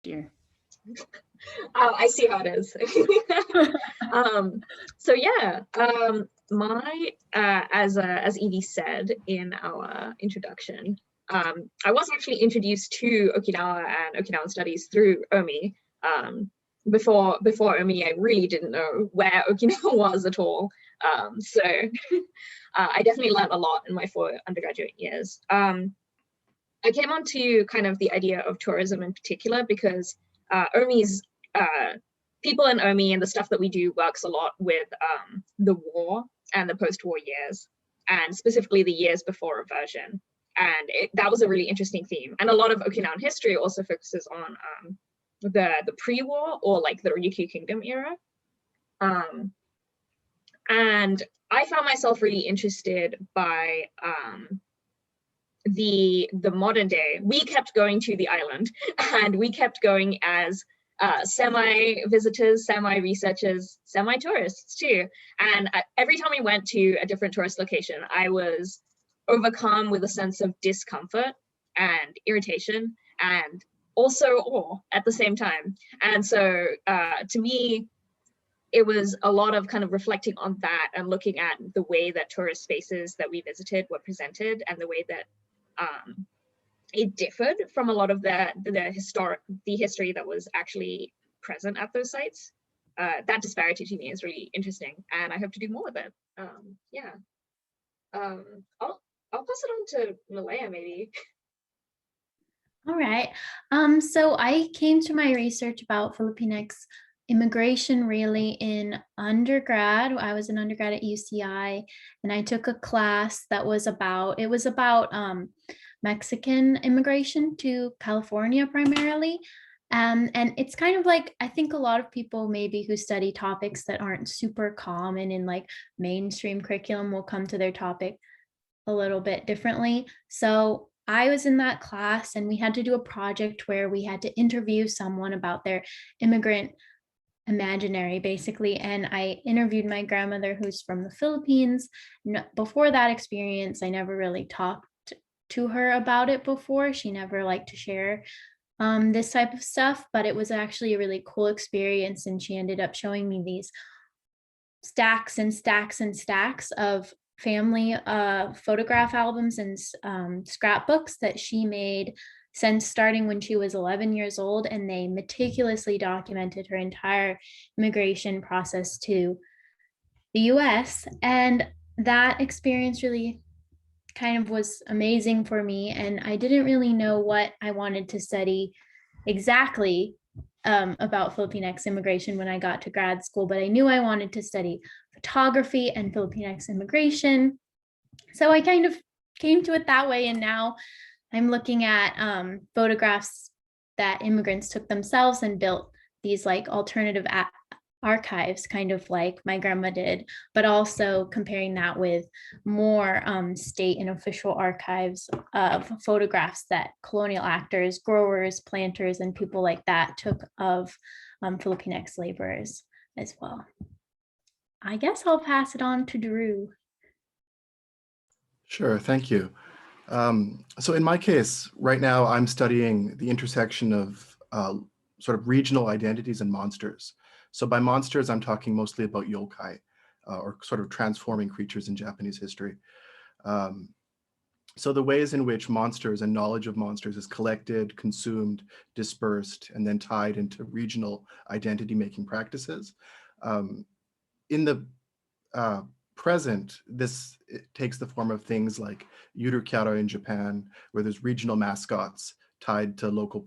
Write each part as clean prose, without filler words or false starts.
dear. I see how it is. So yeah, as Evie said in our introduction, I was actually introduced to Okinawa and Okinawan studies through OMI. Before OMI, I really didn't know where Okinawa was at all. So I definitely learned a lot in my 4 undergraduate years. I came onto kind of the idea of tourism in particular because OMI's people in OMI and the stuff that we do works a lot with the war and the post-war years, and specifically the years before reversion. And that was a really interesting theme. And a lot of Okinawan history also focuses on the pre-war, or like the Ryukyu Kingdom era. And I found myself really interested by the modern day. We kept going to the island, and we kept going as semi-visitors, semi-researchers, semi-tourists too. And every time we went to a different tourist location, I was overcome with a sense of discomfort and irritation, and also awe at the same time. And so to me, it was a lot of kind of reflecting on that and looking at the way that tourist spaces that we visited were presented, and the way that it differed from a lot of the history that was actually present at those sites. That disparity to me is really interesting, and I hope to do more with it. Yeah. I'll pass it on to Meleia, maybe. All right. So I came to my research about Filipinx immigration really in undergrad. I was an undergrad at UCI, and I took a class that was about Mexican immigration to California primarily. And it's kind of like, I think a lot of people maybe who study topics that aren't super common in like mainstream curriculum will come to their topic a little bit differently. So I was in that class, and we had to do a project where we had to interview someone about their immigrant imaginary, basically. And I interviewed my grandmother, who's from the Philippines. Before that experience, I never really talked to her about it before. She never liked to share this type of stuff, but it was actually a really cool experience. And she ended up showing me these stacks and stacks and stacks of family photograph albums and scrapbooks that she made since starting when she was 11 years old, and they meticulously documented her entire immigration process to the US. And that experience really kind of was amazing for me, and I didn't really know what I wanted to study exactly about Filipinx immigration when I got to grad school, but I knew I wanted to study photography and Filipinx immigration. So I kind of came to it that way, and now I'm looking at photographs that immigrants took themselves and built these like alternative archives, kind of like my grandma did, but also comparing that with more state and official archives of photographs that colonial actors, growers, planters, and people like that took of Filipinx laborers as well. I guess I'll pass it on to Drew. Sure, thank you. So in my case, right now, I'm studying the intersection of sort of regional identities and monsters. So by monsters, I'm talking mostly about yokai, or sort of transforming creatures in Japanese history. So the ways in which monsters and knowledge of monsters is collected, consumed, dispersed, and then tied into regional identity-making practices. In the present, it takes the form of things like yurukyara in Japan, where there's regional mascots tied to local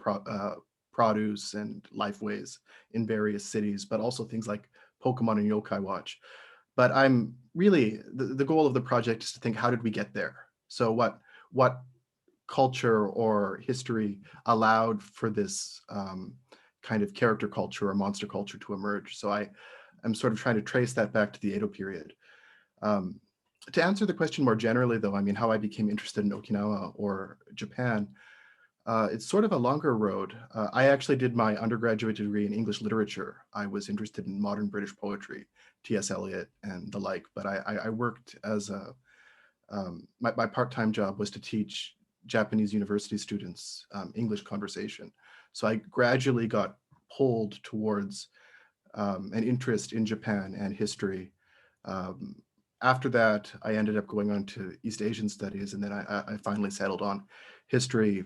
produce and lifeways in various cities, but also things like Pokemon and Yokai Watch. But I'm really, the goal of the project is to think, how did we get there? So what culture or history allowed for this kind of character culture or monster culture to emerge? So I'm sort of trying to trace that back to the Edo period. To answer the question more generally, though, I mean, how I became interested in Okinawa or Japan, it's sort of a longer road. I actually did my undergraduate degree in English literature. I was interested in modern British poetry, T.S. Eliot and the like, but I worked as my part-time job was to teach Japanese university students English conversation. So I gradually got pulled towards an interest in Japan and history. After that, I ended up going on to East Asian studies, and then I finally settled on history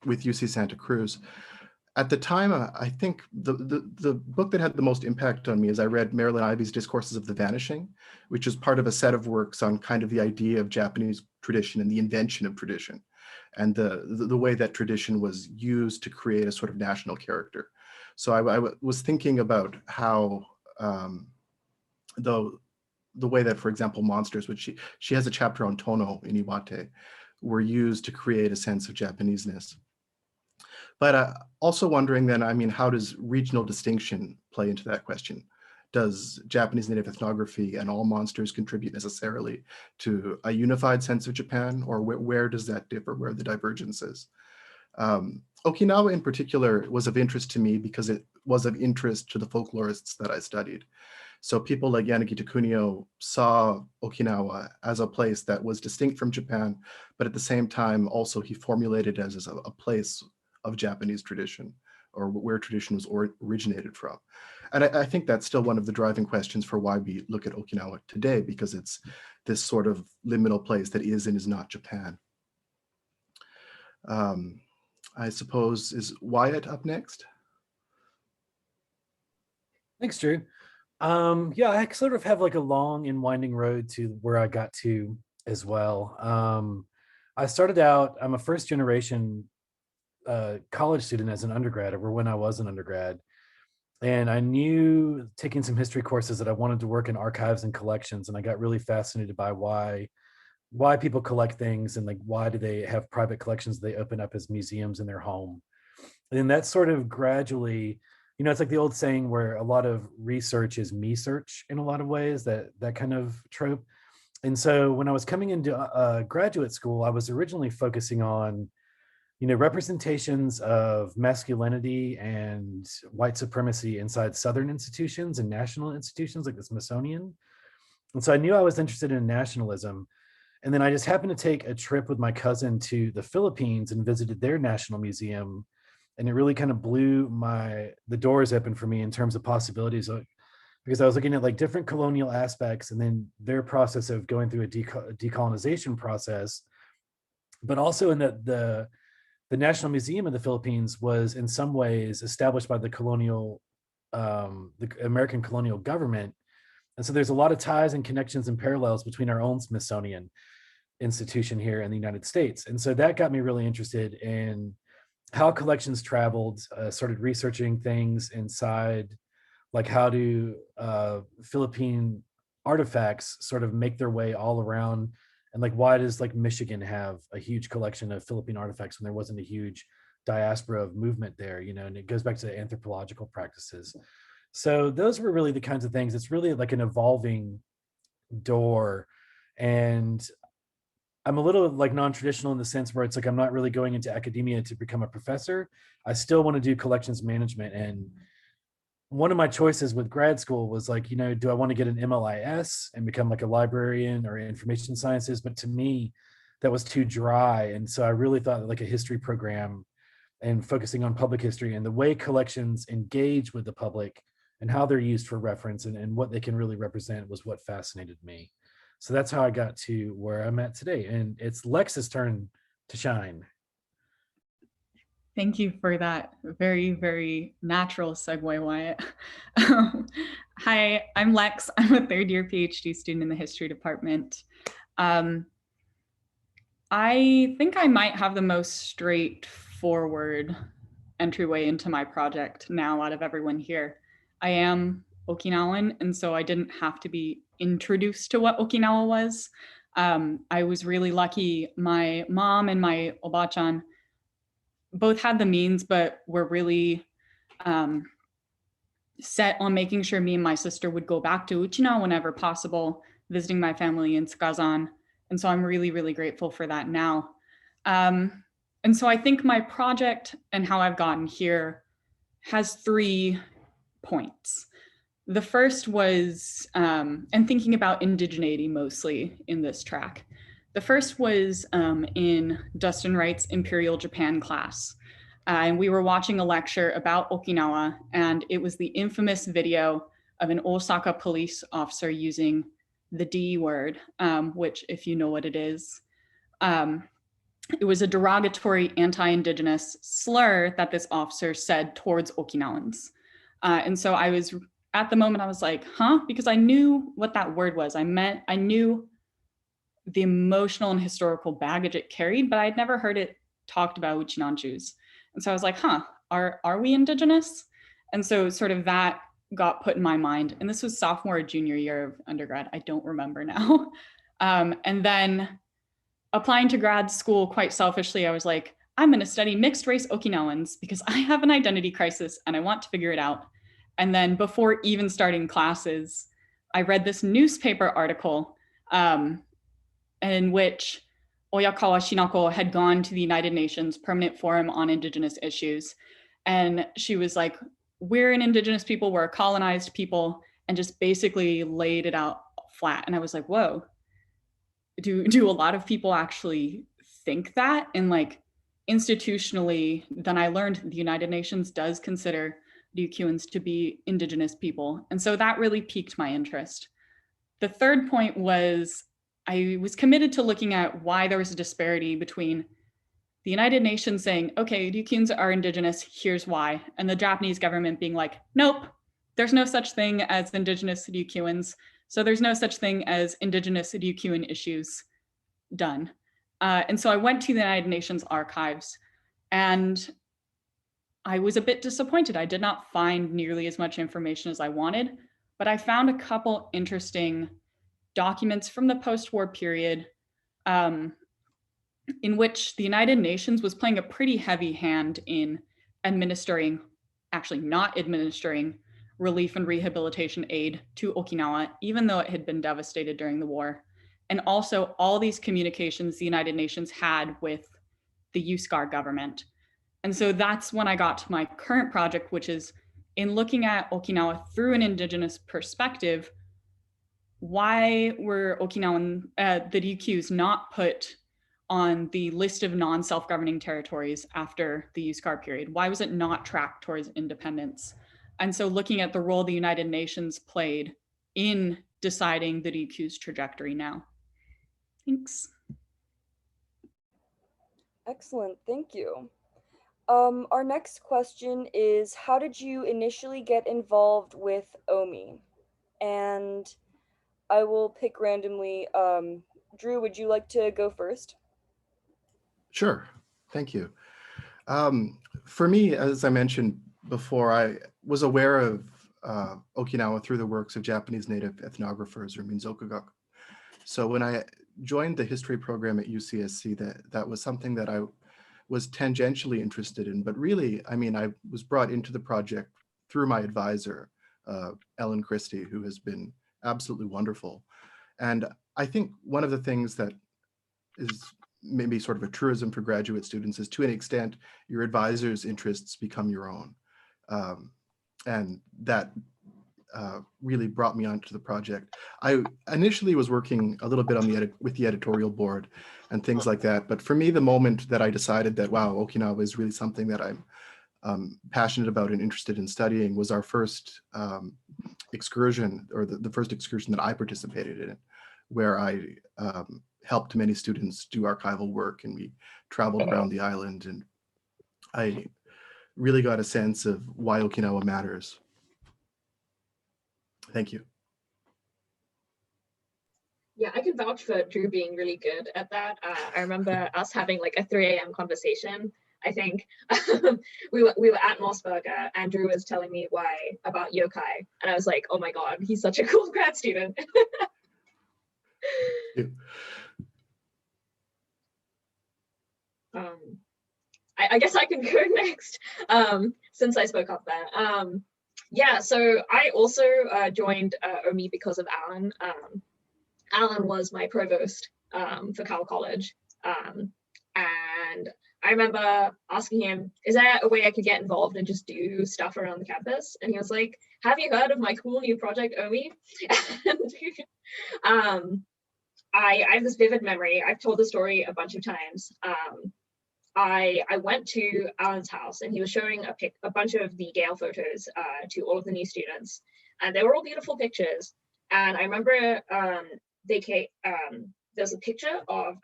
with UC Santa Cruz. At the time, I think the book that had the most impact on me is I read Marilyn Ivey's Discourses of the Vanishing, which is part of a set of works on kind of the idea of Japanese tradition and the invention of tradition, and the way that tradition was used to create a sort of national character. So I was thinking about how the way that, for example, monsters, which she has a chapter on Tono in Iwate, were used to create a sense of Japaneseness. But also wondering then, I mean, how does regional distinction play into that question? Does Japanese native ethnography and all monsters contribute necessarily to a unified sense of Japan, or where does that differ, where are the divergences? Okinawa in particular was of interest to me because it was of interest to the folklorists that I studied. So people like Yanagi Takunio saw Okinawa as a place that was distinct from Japan, but at the same time, also he formulated it as a place of Japanese tradition, or where tradition was originated from. And I think that's still one of the driving questions for why we look at Okinawa today, because it's this sort of liminal place that is and is not Japan. I suppose, is Wyatt up next? Thanks, Drew. Yeah, I sort of have like a long and winding road to where I got to as well. I started out, I'm a first generation college student as an undergrad, or when I was an undergrad. And I knew taking some history courses that I wanted to work in archives and collections. And I got really fascinated by why people collect things, and like, why do they have private collections they open up as museums in their home? And then that sort of gradually, you know, it's like the old saying where a lot of research is me search in a lot of ways, that kind of trope. And so when I was coming into graduate school, I was originally focusing on, you know, representations of masculinity and white supremacy inside Southern institutions and national institutions like the Smithsonian. And so I knew I was interested in nationalism. And then I just happened to take a trip with my cousin to the Philippines and visited their national museum. And it really kind of blew the doors open for me in terms of possibilities, because I was looking at like different colonial aspects, and then their process of going through a decolonization process. But also in the National Museum of the Philippines was in some ways established by the American colonial government. And so there's a lot of ties and connections and parallels between our own Smithsonian institution here in the United States. And so that got me really interested in how collections traveled, started researching things inside, like how do Philippine artifacts sort of make their way all around, and like why does like Michigan have a huge collection of Philippine artifacts when there wasn't a huge diaspora of movement there, you know, and it goes back to anthropological practices. So those were really the kinds of things. It's really like an evolving door. And I'm a little like non-traditional in the sense where it's like I'm not really going into academia to become a professor. I still want to do collections management. And one of my choices with grad school was like, you know, do I want to get an MLIS and become like a librarian or information sciences? But to me, that was too dry. And so I really thought that like a history program and focusing on public history and the way collections engage with the public and how they're used for reference and what they can really represent was what fascinated me. So that's how I got to where I'm at today. And it's Lex's turn to shine. Thank you for that very, very natural segue, Wyatt. Hi, I'm Lex. I'm a third-year PhD student in the history department. I think I might have the most straightforward entryway into my project now out of everyone here. I am Okinawan, and so I didn't have to be introduced to what Okinawa was. I was really lucky. My mom and my obachan both had the means, but were really set on making sure me and my sister would go back to Uchina whenever possible, visiting my family in Tsukazan. And so I'm really, really grateful for that now. And so I think my project and how I've gotten here has 3 points. The first was, and thinking about indigeneity mostly in this track. The first was in Dustin Wright's Imperial Japan class. And we were watching a lecture about Okinawa, and it was the infamous video of an Osaka police officer using the D word, which, if you know what it is, it was a derogatory anti-Indigenous slur that this officer said towards Okinawans. And so I was, at the moment, I was like, huh? Because I knew what that word was. I knew the emotional and historical baggage it carried, but I'd never heard it talked about Uchinanchus. And so I was like, huh, are we Indigenous? And so sort of that got put in my mind. And this was sophomore or junior year of undergrad. I don't remember now. And then applying to grad school, quite selfishly, I was like, I'm going to study mixed race Okinawans because I have an identity crisis and I want to figure it out. And then before even starting classes, I read this newspaper article in which Oyakawa Shinako had gone to the United Nations Permanent Forum on Indigenous Issues. And she was like, we're an Indigenous people, we're a colonized people, and just basically laid it out flat. And I was like, whoa, do a lot of people actually think that? And like institutionally, then I learned the United Nations does consider Ryukyuans to be Indigenous people. And so that really piqued my interest. The third point was I was committed to looking at why there was a disparity between the United Nations saying, okay, Ryukyuans are Indigenous, here's why. And the Japanese government being like, nope, there's no such thing as Indigenous Ryukyuans. So there's no such thing as Indigenous Ryukyuan issues done. And so I went to the United Nations archives and I was a bit disappointed. I did not find nearly as much information as I wanted, but I found a couple interesting documents from the post-war period in which the United Nations was playing a pretty heavy hand in administering, actually not administering, relief and rehabilitation aid to Okinawa, even though it had been devastated during the war. And also all these communications the United Nations had with the USCAR government. And so that's when I got to my current project, which is in looking at Okinawa through an Indigenous perspective, why were Okinawan, the Ryukyus not put on the list of non-self-governing territories after the USCAR period? Why was it not tracked towards independence? And so looking at the role the United Nations played in deciding the Ryukyu's trajectory now. Thanks. Excellent, thank you. Our next question is, how did you initially get involved with OMI? And I will pick randomly. Drew, would you like to go first? Sure, thank you. For me, as I mentioned before, I was aware of Okinawa through the works of Japanese native ethnographers, or Minzokugaku. So when I joined the history program at UCSC, that was something that I was tangentially interested in, but really, I mean, I was brought into the project through my advisor, Ellen Christie, who has been absolutely wonderful. And I think one of the things that is maybe sort of a truism for graduate students is, to an extent, your advisor's interests become your own. And that really brought me onto the project. I initially was working a little bit on with the editorial board and things like that. But for me, the moment that I decided that, wow, Okinawa is really something that I'm passionate about and interested in studying was our first excursion, or the first excursion that I participated in, where I helped many students do archival work, and we traveled around the island, and I really got a sense of why Okinawa matters. Thank you. Yeah, I can vouch for Drew being really good at that. I remember us having like a 3 a.m. conversation. I think we were at Mossberger and Drew was telling me why about yokai, and I was like, oh my god, he's such a cool grad student. I guess I can go next, since I spoke up there. Yeah, so I also joined OMI because of Alan. Alan was my provost for Cal College, and I remember asking him, is there a way I could get involved and just do stuff around the campus? And he was like, have you heard of my cool new project, OMI? And I have this vivid memory. I've told the story a bunch of times. I went to Alan's house and he was showing a bunch of the Gale photos to all of the new students, and they were all beautiful pictures. And I remember there's a picture of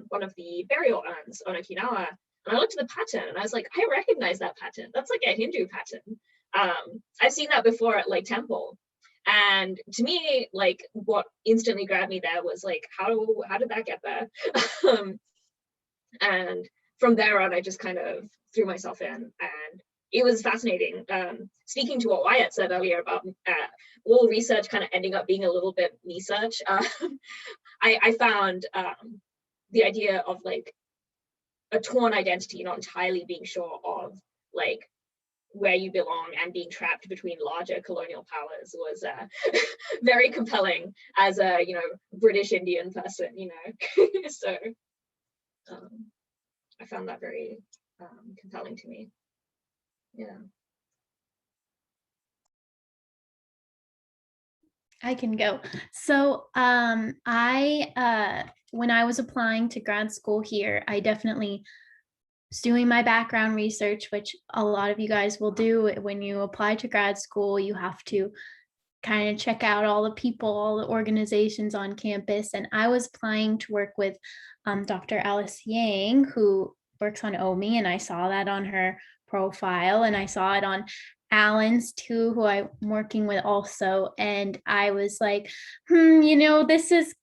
one of the burial urns on Okinawa, and I looked at the pattern and I was like, I recognize that pattern. That's like a Hindu pattern. I've seen that before at like temple. And to me, like what instantly grabbed me there was like, how did that get there? And from there on, I just kind of threw myself in, and it was fascinating. Speaking to what Wyatt said earlier about all research kind of ending up being a little bit me-search, I found the idea of like a torn identity, not entirely being sure of like where you belong and being trapped between larger colonial powers was very compelling as a, you know, British Indian person, you know. So I found that very compelling to me. Yeah. I can go. So I when I was applying to grad school here, I definitely was doing my background research, which a lot of you guys will do when you apply to grad school. You have to kind of check out all the people, all the organizations on campus. And I was applying to work with Dr. Alexyss Yang, who works on OMI, and I saw that on her profile, and I saw it on Alan's too, who I'm working with also. And I was like, you know, this is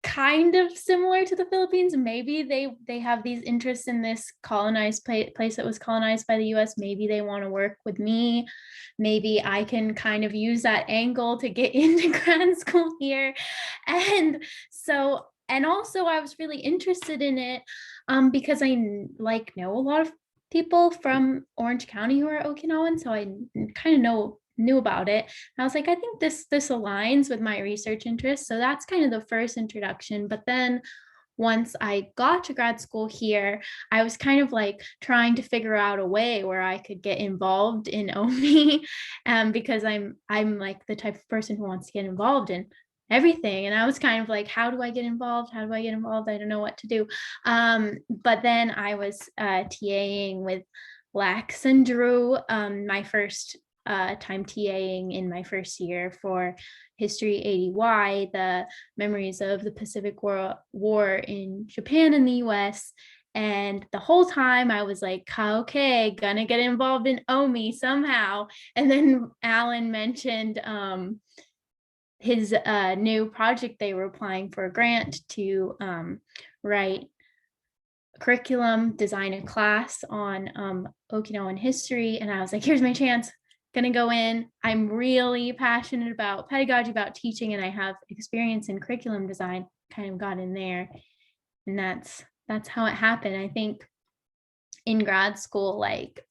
kind of similar to the Philippines. Maybe they have these interests in this colonized place that was colonized by the US. Maybe they want to work with me. Maybe I can kind of use that angle to get into grad school here. And so, and also I was really interested in it because I know a lot of people from Orange County who are Okinawan, so I kind of knew about it. And I was like, I think this aligns with my research interests. So that's kind of the first introduction. But then once I got to grad school here, I was kind of like trying to figure out a way where I could get involved in OMI, because I'm like the type of person who wants to get involved in everything. And I was kind of like, how do I get involved? How do I get involved? I don't know what to do. But then I was TAing with Lex and Drew, my first time TAing in my first year for History 80Y, the memories of the Pacific War in Japan and the US. And the whole time I was like, okay, gonna get involved in OMI somehow. And then Alan mentioned his new project. They were applying for a grant to write curriculum, design a class on Okinawan history. And I was like, here's my chance. Gonna go in. I'm really passionate about pedagogy, about teaching, and I have experience in curriculum design. Kind of got in there, and that's how it happened. I think in grad school, like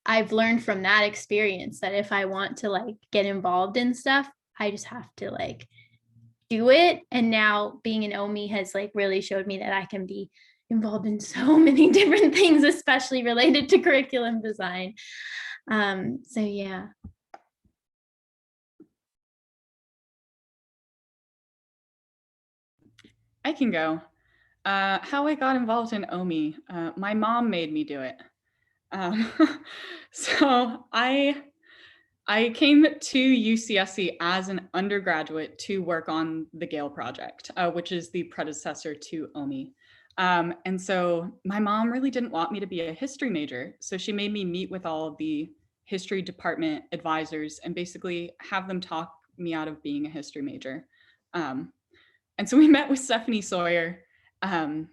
I've learned from that experience that if I want to like get involved in stuff, I just have to like do it. And now being in OMI has like really showed me that I can be involved in so many different things, especially related to curriculum design. So yeah. I can go. How I got involved in OMI. My mom made me do it. So I came to UCSC as an undergraduate to work on the Gale project, which is the predecessor to OMI. And so my mom really didn't want me to be a history major. So she made me meet with all of the history department advisors and basically have them talk me out of being a history major. And so we met with Stephanie Sawyer, and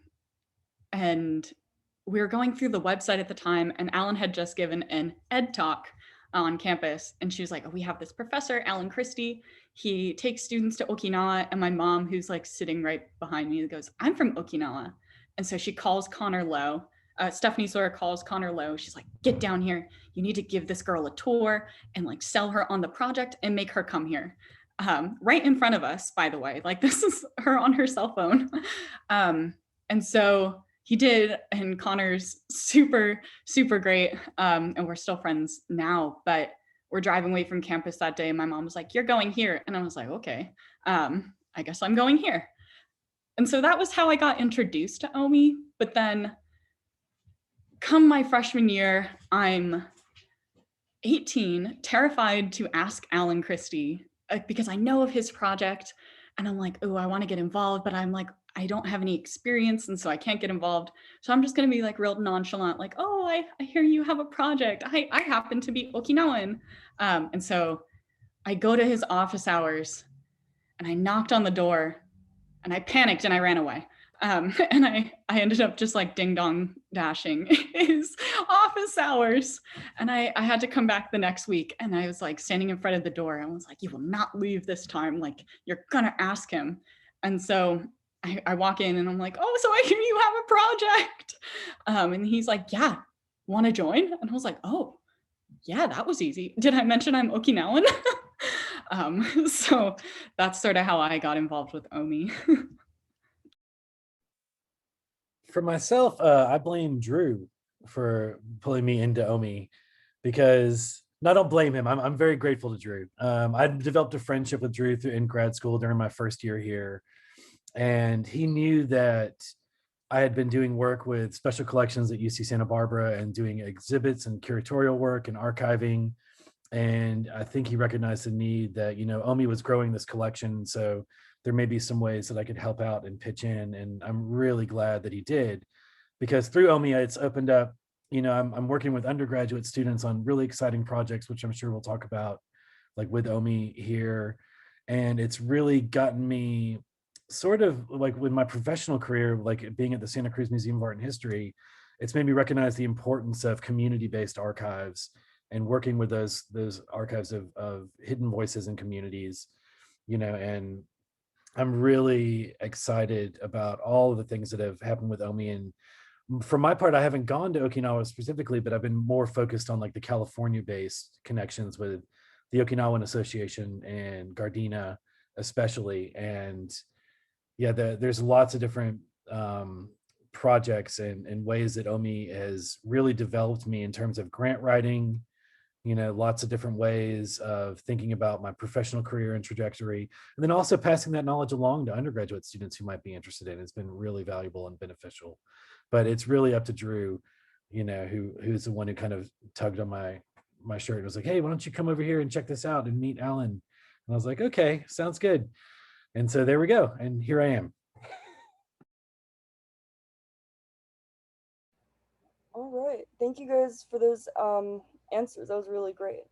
we were going through the website at the time, and Alan had just given an ed talk on campus. And she was like, oh, we have this professor, Alan Christie. He takes students to Okinawa. And my mom, who's like sitting right behind me, goes, I'm from Okinawa. And so she calls Connor Lowe. Stephanie Sawyer calls Connor Lowe. She's like, get down here. You need to give this girl a tour and like sell her on the project and make her come here. Right in front of us, by the way, like this is her on her cell phone. And so he did, and Connor's super, super great. And we're still friends now, but we're driving away from campus that day. And my mom was like, you're going here. And I was like, okay, I guess I'm going here. And so that was how I got introduced to OMI. But then come my freshman year, I'm 18, terrified to ask Alan Christie because I know of his project, and I'm like, oh, I want to get involved, but I'm like, I don't have any experience, and so I can't get involved. So I'm just going to be like real nonchalant, like, oh, I hear you have a project. I happen to be Okinawan. And so I go to his office hours and I knocked on the door and I panicked and I ran away. And I ended up just like ding dong dashing his office hours. And I had to come back the next week, and I was like standing in front of the door. I was like, you will not leave this time. Like, you're gonna ask him. And so I walk in and I'm like, oh, so I hear you have a project. And he's like, yeah, wanna join? And I was like, oh, yeah, that was easy. Did I mention I'm Okinawan? So that's sort of how I got involved with OMI. For myself, I blame Drew for pulling me into OMI, because no, I don't blame him. I'm very grateful to Drew. I developed a friendship with Drew in grad school during my first year here, and he knew that I had been doing work with special collections at UC Santa Barbara and doing exhibits and curatorial work and archiving. And I think he recognized the need that, OMI was growing this collection. So there may be some ways that I could help out and pitch in. And I'm really glad that he did, because through OMI, it's opened up, I'm working with undergraduate students on really exciting projects, which I'm sure we'll talk about, like with OMI here. And it's really gotten me sort of like with my professional career, like being at the Santa Cruz Museum of Art and History, it's made me recognize the importance of community-based archives and working with those archives of hidden voices in communities, and I'm really excited about all of the things that have happened with OMI. And for my part, I haven't gone to Okinawa specifically, but I've been more focused on like the California-based connections with the Okinawan Association and Gardena especially. And yeah, there's lots of different projects and ways that OMI has really developed me in terms of grant writing, lots of different ways of thinking about my professional career and trajectory, and then also passing that knowledge along to undergraduate students who might be interested in it. It's been really valuable and beneficial. But it's really up to Drew, who's the one who kind of tugged on my shirt and was like, hey, why don't you come over here and check this out and meet Alan? And I was like, okay, sounds good. And so there we go. And here I am. All right. Thank you guys for those answers. That was really great.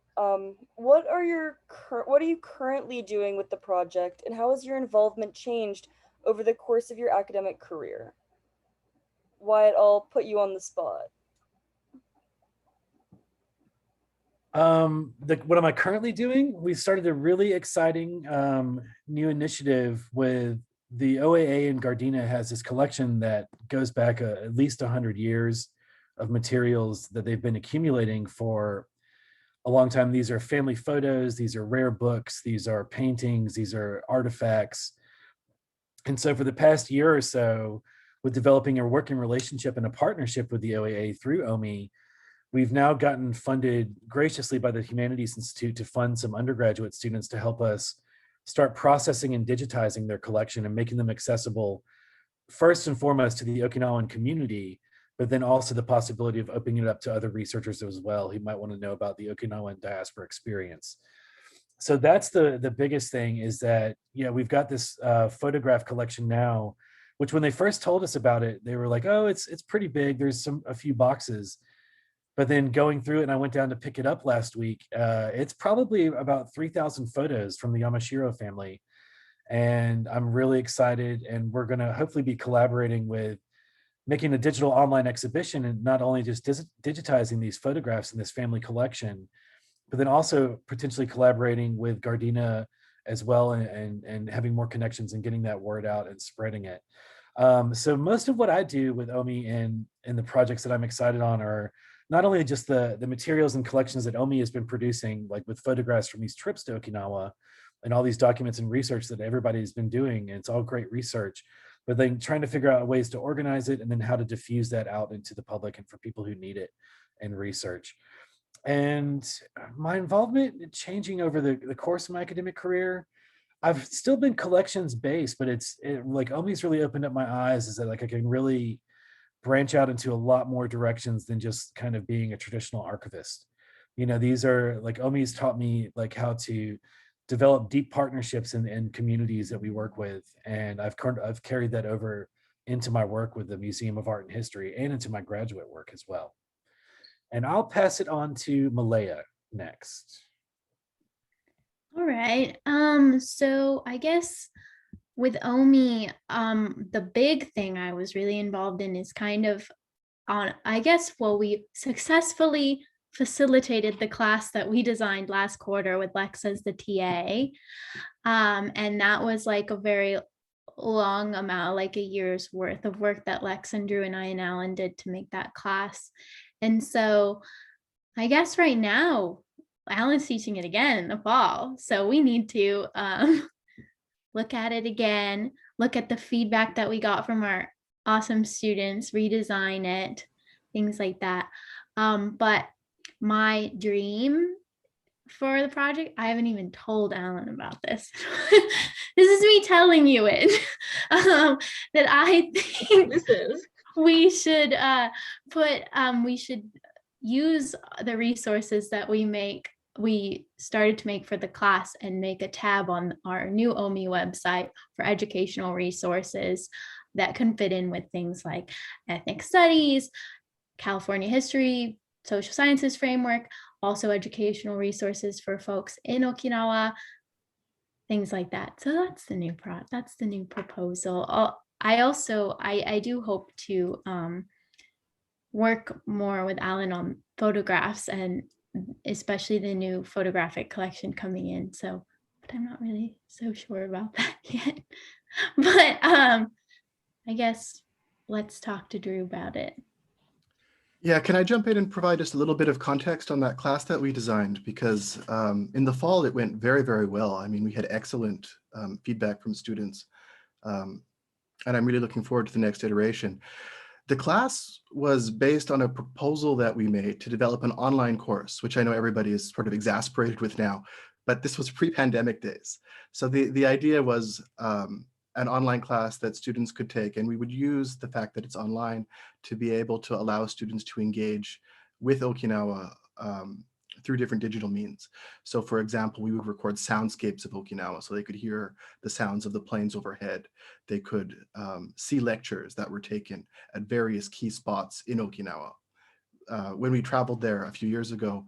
What are you currently doing with the project, and how has your involvement changed over the course of your academic career? Wyatt, I'll put you on the spot. What am I currently doing? We started a really exciting new initiative with the OAA, and Gardena has this collection that goes back at least 100 years of materials that they've been accumulating for a long time. These are family photos, these are rare books, these are paintings, these are artifacts. And so for the past year or so, with developing a working relationship and a partnership with the OAA through OMI, we've now gotten funded graciously by the Humanities Institute to fund some undergraduate students to help us start processing and digitizing their collection and making them accessible, first and foremost to the Okinawan community, but then also the possibility of opening it up to other researchers as well who might want to know about the Okinawan diaspora experience. So that's the biggest thing, is that, we've got this photograph collection now, which when they first told us about it, they were like, oh, it's pretty big. There's a few boxes. But then going through it, and I went down to pick it up last week, it's probably about 3,000 photos from the Yamashiro family. And I'm really excited, and we're gonna hopefully be collaborating with making a digital online exhibition, and not only just digitizing these photographs in this family collection, but then also potentially collaborating with Gardena as well, and having more connections and getting that word out and spreading it. So most of what I do with OMI and the projects that I'm excited on are not only just the materials and collections that OMI has been producing, like with photographs from these trips to Okinawa and all these documents and research that everybody's been doing, and it's all great research, but then trying to figure out ways to organize it and then how to diffuse that out into the public and for people who need it and research. And my involvement changing over the course of my academic career, I've still been collections based, but like OMI's really opened up my eyes, is that like I can really branch out into a lot more directions than just kind of being a traditional archivist. You know, these are like OMI's taught me like how to develop deep partnerships in communities that we work with. And I've carried that over into my work with the Museum of Art and History and into my graduate work as well. And I'll pass it on to Meleia next. All right. So I guess with OMI, the big thing I was really involved in is kind of on, I guess, well, we successfully facilitated the class that we designed last quarter with Lex as the TA. And that was like a very long amount, like a year's worth of work that Lex and Drew and I and Alan did to make that class. And so I guess right now, Alan's teaching it again in the fall. So we need to look at it again, look at the feedback that we got from our awesome students, redesign it, things like that. But my dream for the project, I haven't even told Alan about this. This is me telling you it. That I think we should we should use the resources that we started to make for the class and make a tab on our new OMI website for educational resources that can fit in with things like ethnic studies, California history, social sciences framework, also educational resources for folks in Okinawa, things like that. So that's the new proposal. I do hope to work more with Alan on photographs, and especially the new photographic collection coming in. So, but I'm not really so sure about that yet. But I guess let's talk to Drew about it. Yeah, can I jump in and provide just a little bit of context on that class that we designed? Because in the fall, it went very, very well. I mean, we had excellent feedback from students, and I'm really looking forward to the next iteration. The class was based on a proposal that we made to develop an online course, which I know everybody is sort of exasperated with now, but this was pre-pandemic days. So the idea was an online class that students could take, and we would use the fact that it's online to be able to allow students to engage with Okinawa through different digital means. So for example, we would record soundscapes of Okinawa so they could hear the sounds of the plains overhead. They could see lectures that were taken at various key spots in Okinawa. When we traveled there a few years ago,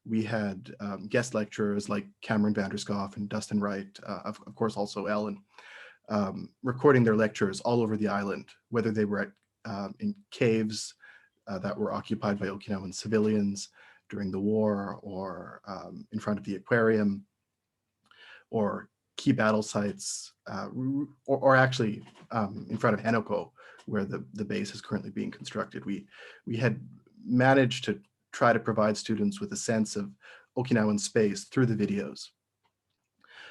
we had guest lecturers like Cameron Vanderskoff and Dustin Wright, of course also Ellen, recording their lectures all over the island, whether they were in caves that were occupied by Okinawan civilians during the war, or in front of the aquarium, or key battle sites, or actually in front of Henoko, where the base is currently being constructed. We had managed to try to provide students with a sense of Okinawan space through the videos.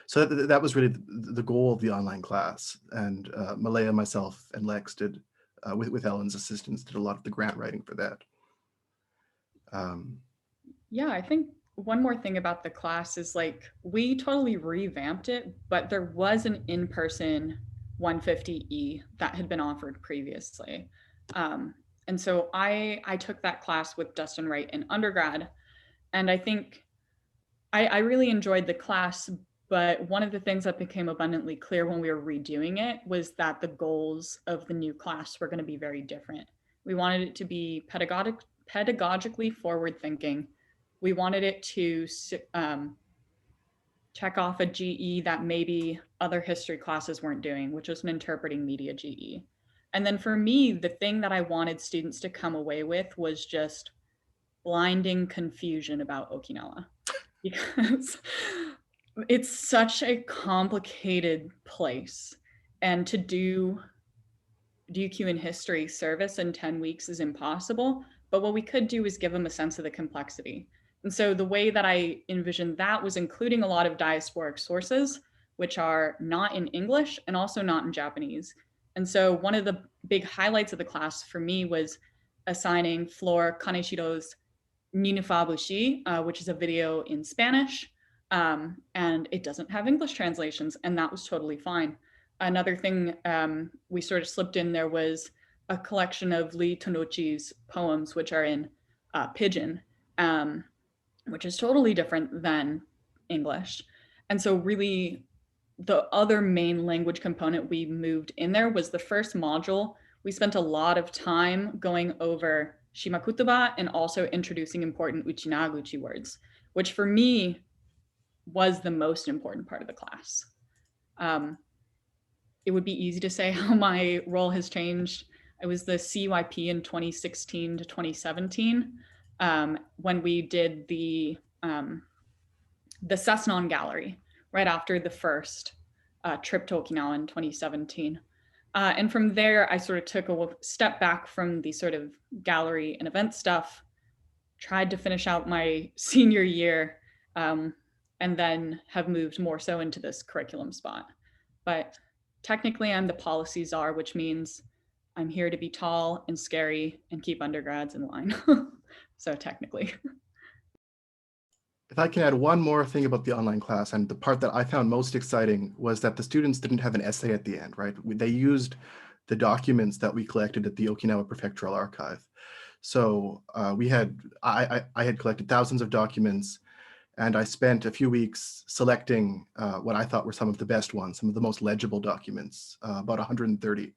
So that was really the goal of the online class. And Meleia, myself, and Lex did, with Ellen's assistance, did a lot of the grant writing for that. Yeah, I think one more thing about the class is like, we totally revamped it, but there was an in-person 150E that had been offered previously. And so I took that class with Dustin Wright in undergrad, and I think I really enjoyed the class, but one of the things that became abundantly clear when we were redoing it was that the goals of the new class were going to be very different. We wanted it to be pedagogically forward-thinking. We wanted it to check off a GE that maybe other history classes weren't doing, which was an interpreting media GE. And then for me, the thing that I wanted students to come away with was just blinding confusion about Okinawa, because it's such a complicated place, and to do DQ in history service in 10 weeks is impossible. But what we could do is give them a sense of the complexity. And so the way that I envisioned that was including a lot of diasporic sources, which are not in English and also not in Japanese. And so one of the big highlights of the class for me was assigning Flor Kaneshiro's Ninufabushi, which is a video in Spanish, and it doesn't have English translations, and that was totally fine. Another thing we sort of slipped in there was a collection of Lee Tonochi's poems, which are in Pidgin, which is totally different than English. And so really the other main language component we moved in there was the first module. We spent a lot of time going over Shimakutuba and also introducing important Uchinaguchi words, which for me was the most important part of the class. It would be easy to say how my role has changed. I was the CYP in 2016 to 2017 when we did the Cessnon Gallery right after the first trip to Okinawa in 2017. And from there, I sort of took a step back from the sort of gallery and event stuff, tried to finish out my senior year, and then have moved more so into this curriculum spot. But technically, I'm the policy czar, which means I'm here to be tall and scary and keep undergrads in line. So technically. If I can add one more thing about the online class, and the part that I found most exciting was that the students didn't have an essay at the end, right? They used the documents that we collected at the Okinawa Prefectural Archive. So I had collected thousands of documents, and I spent a few weeks selecting what I thought were some of the best ones, some of the most legible documents, about 130.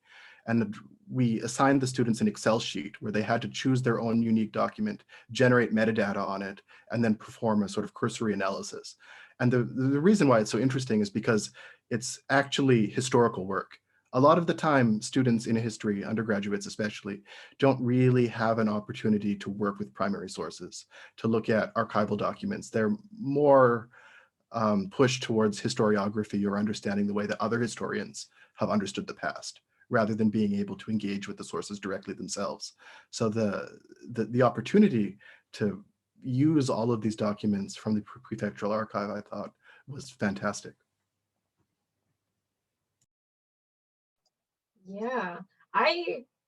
And we assigned the students an Excel sheet where they had to choose their own unique document, generate metadata on it, and then perform a sort of cursory analysis. And the reason why it's so interesting is because it's actually historical work. A lot of the time, students in history, undergraduates especially, don't really have an opportunity to work with primary sources, to look at archival documents. They're more pushed towards historiography or understanding the way that other historians have understood the past, rather than being able to engage with the sources directly themselves. So the opportunity to use all of these documents from the prefectural archive, I thought, was fantastic. Yeah,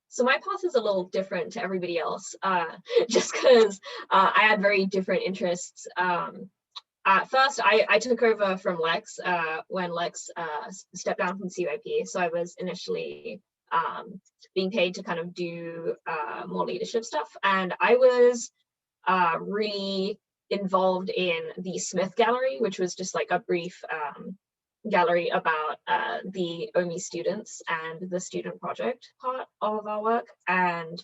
so my path is a little different to everybody else, just because I had very different interests. At first, I took over from Lex when Lex stepped down from CYP. So I was initially being paid to kind of do more leadership stuff. And I was really involved in the Smith Gallery, which was just like a brief gallery about the OMI students and the student project part of our work. And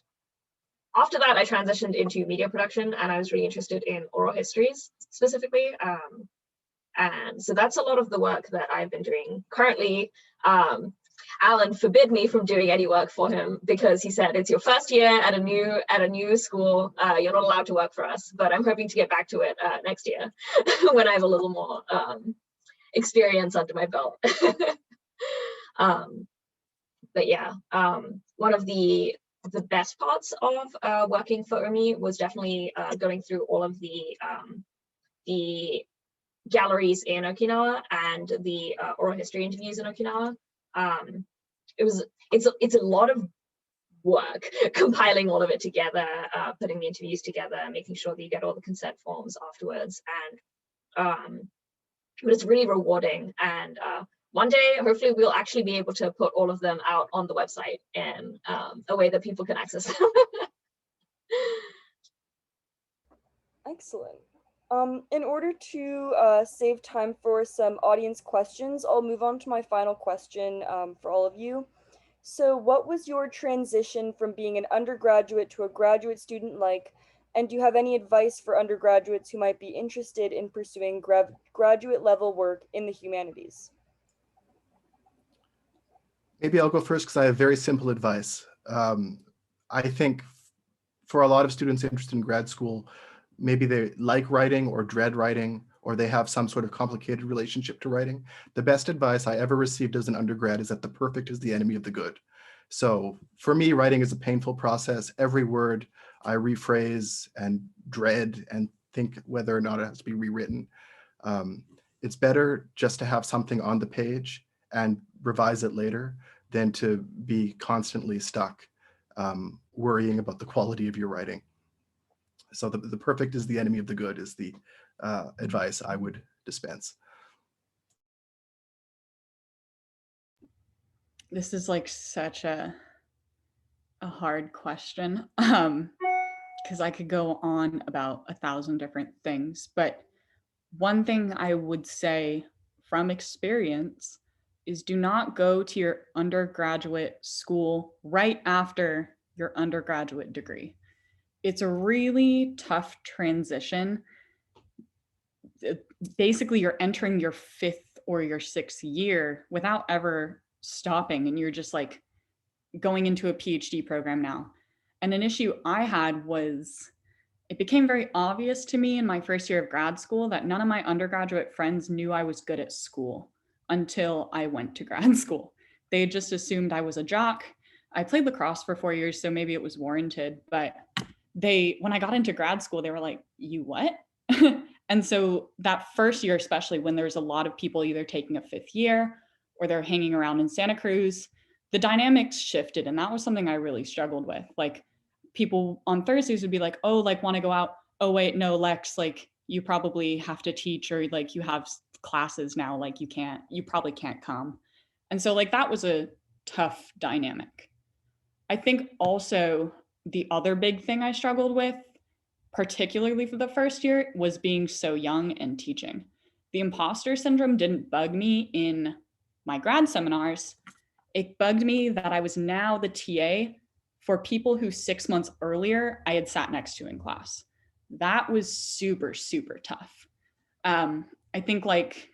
after that, I transitioned into media production, and I was really interested in oral histories specifically. And so that's a lot of the work that I've been doing currently. Alan forbid me from doing any work for him because he said, it's your first year at a new school, you're not allowed to work for us, but I'm hoping to get back to it next year when I have a little more experience under my belt. But yeah, one of the best parts of working for OMI was definitely going through all of the galleries in Okinawa and the oral history interviews in Okinawa. It's a lot of work compiling all of it together, putting the interviews together, making sure that you get all the consent forms afterwards, and but it's really rewarding. And one day, hopefully, we'll actually be able to put all of them out on the website in a way that people can access them. Excellent. In order to save time for some audience questions, I'll move on to my final question for all of you. So what was your transition from being an undergraduate to a graduate student like? And do you have any advice for undergraduates who might be interested in pursuing graduate level work in the humanities? Maybe I'll go first because I have very simple advice. I think for a lot of students interested in grad school, maybe they like writing or dread writing, or they have some sort of complicated relationship to writing. The best advice I ever received as an undergrad is that the perfect is the enemy of the good. So for me, writing is a painful process. Every word I rephrase and dread and think whether or not it has to be rewritten. It's better just to have something on the page and revise it later than to be constantly stuck worrying about the quality of your writing. So the perfect is the enemy of the good is the advice I would dispense. This is like such a a hard question, because I could go on about 1,000 different things. But one thing I would say from experience is do not go to your undergraduate school right after your undergraduate degree. It's a really tough transition. Basically, you're entering your 5th or your 6th year without ever stopping, and you're just like going into a PhD program now. And an issue I had was it became very obvious to me in my first year of grad school that none of my undergraduate friends knew I was good at school until I went to grad school. They just assumed I was a jock. I played lacrosse for 4 years, so maybe it was warranted, but when I got into grad school, they were like, "You what?" And so that first year, especially when there's a lot of people either taking a 5th year or they're hanging around in Santa Cruz, the dynamics shifted. And that was something I really struggled with. Like, people on Thursdays would be like, "Oh, like, want to go out? Oh, wait, no, Lex, like, you probably have to teach, or like you have classes now, like you probably can't come." And so like that was a tough dynamic. I think also the other big thing I struggled with, particularly for the first year, was being so young and teaching. The imposter syndrome didn't bug me in my grad seminars. It bugged me that I was now the TA for people who 6 months earlier I had sat next to in class. That was super, super tough. I think like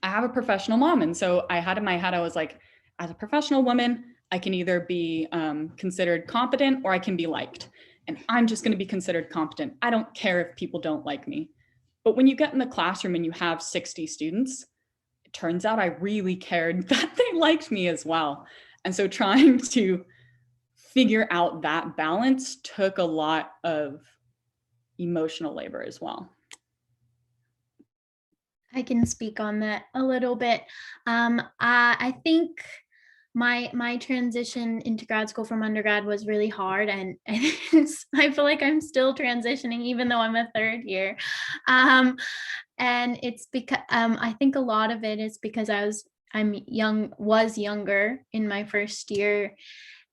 I have a professional mom. And so I had in my head, I was like, as a professional woman, I can either be considered competent or I can be liked. And I'm just going to be considered competent. I don't care if people don't like me. But when you get in the classroom and you have 60 students, it turns out I really cared that they liked me as well. And so trying to figure out that balance took a lot of emotional labor as well. I can speak on that a little bit. I think my transition into grad school from undergrad was really hard, and I feel like I'm still transitioning even though I'm a 3rd year. And it's because I think a lot of it is because was younger in my first year,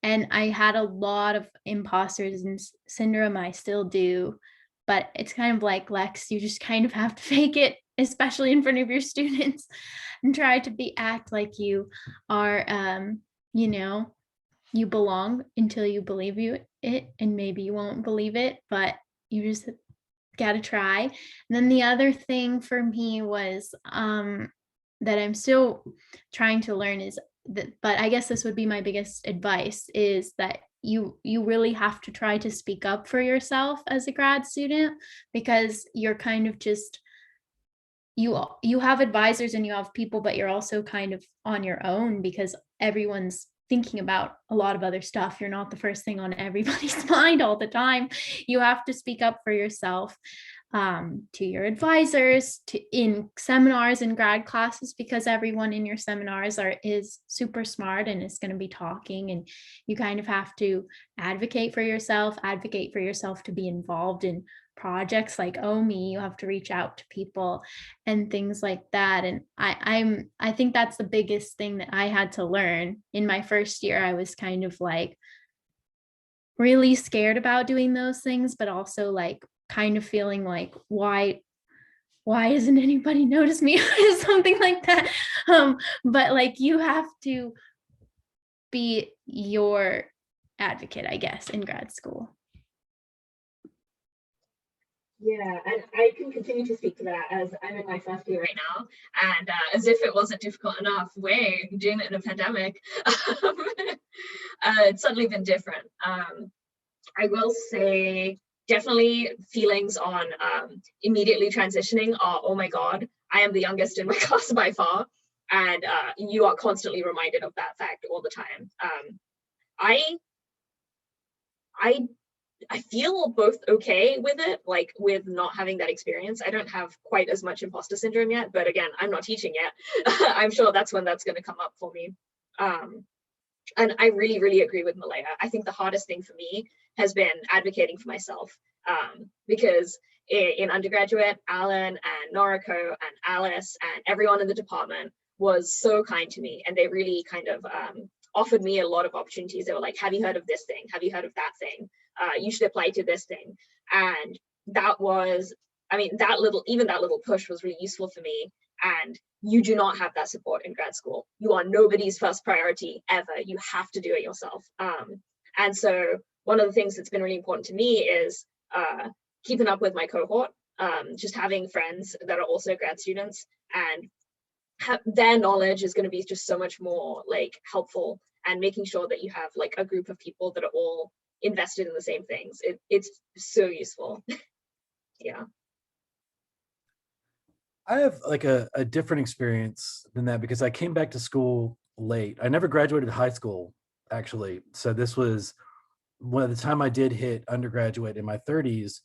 and I had a lot of imposter syndrome. I still do, but it's kind of like Lex, you just kind of have to fake it, especially in front of your students, and try to act like you are, you belong until you believe it, and maybe you won't believe it, but you just gotta try. And then the other thing for me was that I'm still trying to learn is that, but I guess this would be my biggest advice, is that you really have to try to speak up for yourself as a grad student, because you're kind of just, you have advisors and you have people, but you're also kind of on your own because everyone's thinking about a lot of other stuff. You're not the first thing on everybody's mind all the time. You have to speak up for yourself, to your advisors, in seminars and grad classes, because everyone in your seminars is super smart and is going to be talking, and you kind of have to advocate for yourself to be involved in projects like OMI. You have to reach out to people and things like that. And I think that's the biggest thing that I had to learn in my first year. I was kind of like really scared about doing those things, but also like kind of feeling like, why isn't anybody notice me or something like that. But like, you have to be your advocate, I guess, in grad school. Yeah, and I can continue to speak to that as I'm in my first year right now, and as if it wasn't difficult enough, doing it in a pandemic, it's suddenly been different. I will say definitely feelings on immediately transitioning are, oh my God, I am the youngest in my class by far, and you are constantly reminded of that fact all the time. I feel both okay with it, like with not having that experience. I don't have quite as much imposter syndrome yet, but again, I'm not teaching yet. I'm sure that's when that's going to come up for me. And I really, really agree with Meleia. I think the hardest thing for me has been advocating for myself, because in undergraduate, Alan and Noriko and Alice and everyone in the department was so kind to me, and they really kind of offered me a lot of opportunities. They were like, have you heard of this thing? Have you heard of that thing? You should apply to this thing. And that was, I mean, even that little push was really useful for me. And you do not have that support in grad school. You are nobody's first priority ever. You have to do it yourself. And so one of the things that's been really important to me is keeping up with my cohort, just having friends that are also grad students, and their knowledge is going to be just so much more like helpful, and making sure that you have like a group of people that are all invested in the same things. It's so useful. Yeah. I have like a different experience than that because I came back to school late. I never graduated high school, actually. So this was when the time I did hit undergraduate in my 30s,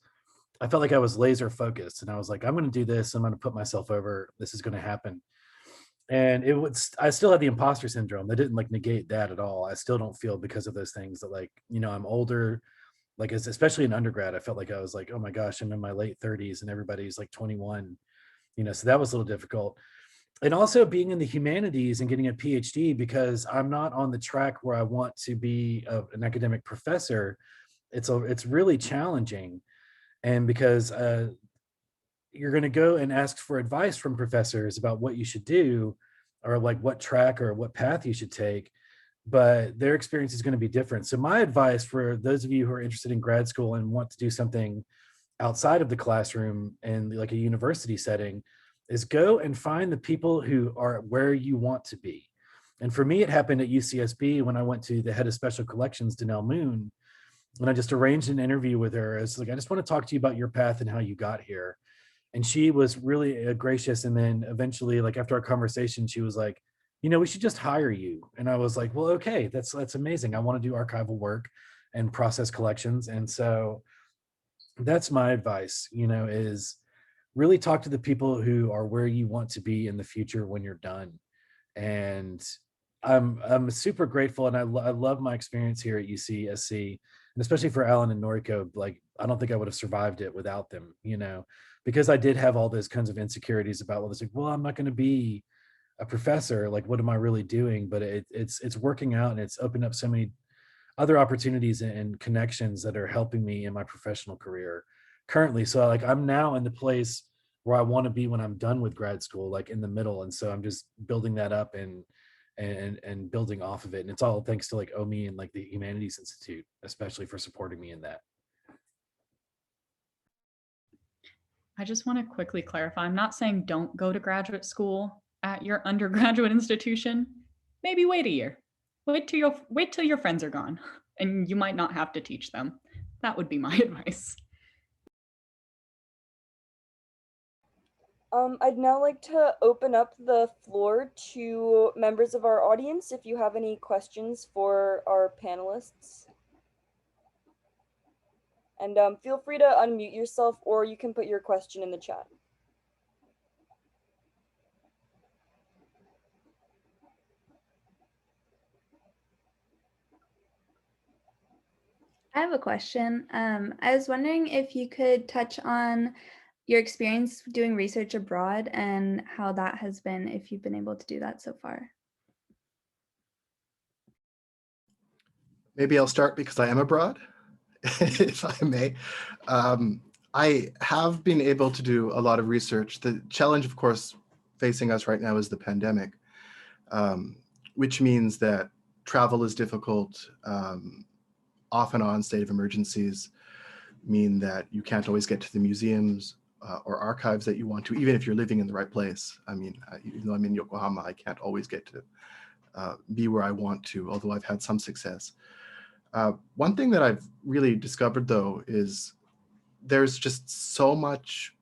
I felt like I was laser focused and I was like, I'm going to do this. I'm going to put myself over. This is going to happen. And I still had the imposter syndrome. That didn't like negate that at all. I still don't feel because of those things that like, you know, I'm older, like especially in undergrad, I felt like I was like, oh my gosh, I'm in my late 30s and everybody's like 21, you know, so that was a little difficult. And also being in the humanities and getting a PhD, because I'm not on the track where I want to be an academic professor. It's really challenging. And because you're going to go and ask for advice from professors about what you should do, or like what track or what path you should take, but their experience is going to be different. So my advice for those of you who are interested in grad school and want to do something outside of the classroom and like a university setting is go and find the people who are where you want to be. And for me, it happened at UCSB when I went to the head of special collections, Danelle Moon, and I just arranged an interview with her. It's like, I just want to talk to you about your path and how you got here. And she was really gracious. And then eventually, like after our conversation, she was like, you know, we should just hire you. And I was like, well, okay, that's amazing. I want to do archival work and process collections. And so that's my advice, you know, is really talk to the people who are where you want to be in the future when you're done. And I'm super grateful, and I love my experience here at UCSC, and especially for Alan and Noriko. Like, I don't think I would have survived it without them, you know, because I did have all those kinds of insecurities about, well, it's like, well, I'm not going to be a professor. Like, what am I really doing? But it's working out, and it's opened up so many other opportunities and connections that are helping me in my professional career currently. So like I'm now in the place where I want to be when I'm done with grad school, like in the middle. And so I'm just building that up and building off of it. And it's all thanks to like OMI and like the Humanities Institute, especially for supporting me in that. I just want to quickly clarify. I'm not saying don't go to graduate school at your undergraduate institution. Maybe wait a year. Wait till your friends are gone and you might not have to teach them. That would be my advice. I'd now like to open up the floor to members of our audience if you have any questions for our panelists. And feel free to unmute yourself, or you can put your question in the chat. I have a question. I was wondering if you could touch on your experience doing research abroad and how that has been, if you've been able to do that so far. Maybe I'll start because I am abroad, if I may. I have been able to do a lot of research. The challenge, of course, facing us right now is the pandemic, which means that travel is difficult. Off and on state of emergencies mean that you can't always get to the museums or archives that you want to, even if you're living in the right place. I mean, even though I'm in Yokohama, I can't always get to be where I want to, although I've had some success. One thing that I've really discovered, though, is there's just so much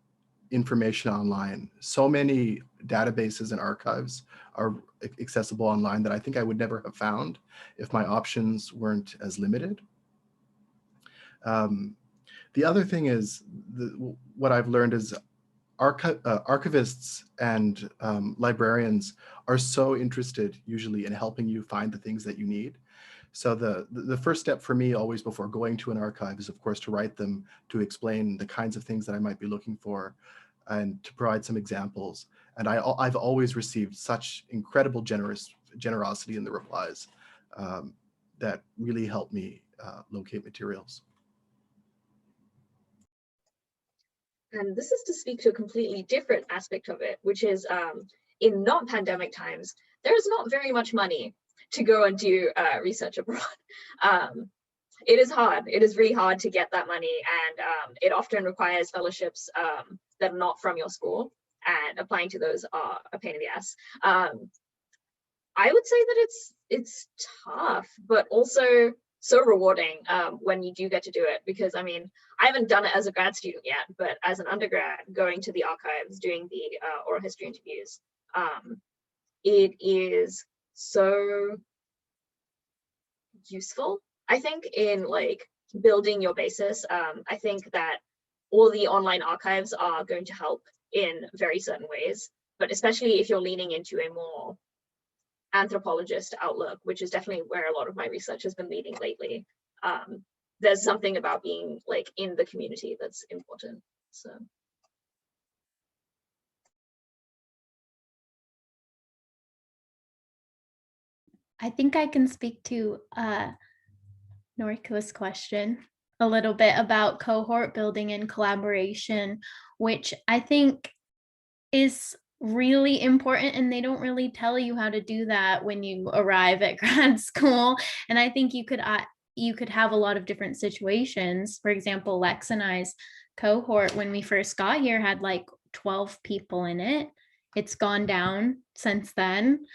information online. So many databases and archives are accessible online that I think I would never have found if my options weren't as limited. The other thing is, what I've learned is archivists and librarians are so interested usually in helping you find the things that you need. So the first step for me always before going to an archive is, of course, to write them, to explain the kinds of things that I might be looking for, and to provide some examples. And I've always received such incredible generosity in the replies. that really helped me locate materials. And this is to speak to a completely different aspect of it, which is in non-pandemic times, there is not very much money to go and do research abroad. It is hard. It is really hard to get that money, and it often requires fellowships that are not from your school, and applying to those are a pain in the ass. I would say that it's tough, but also so rewarding when you do get to do it, because I mean, I haven't done it as a grad student yet, but as an undergrad, going to the archives, doing the oral history interviews, it is so useful, I think, in like building your basis. I think that all the online archives are going to help in very certain ways, but especially if you're leaning into a more anthropologist outlook, which is definitely where a lot of my research has been leading lately. There's something about being like in the community that's important. So. I think I can speak to Noriko's question a little bit about cohort building and collaboration, which I think is really important, and they don't really tell you how to do that when you arrive at grad school. And I think you could have a lot of different situations. For example, Lex and I's cohort when we first got here had like 12 people in it. It's gone down since then,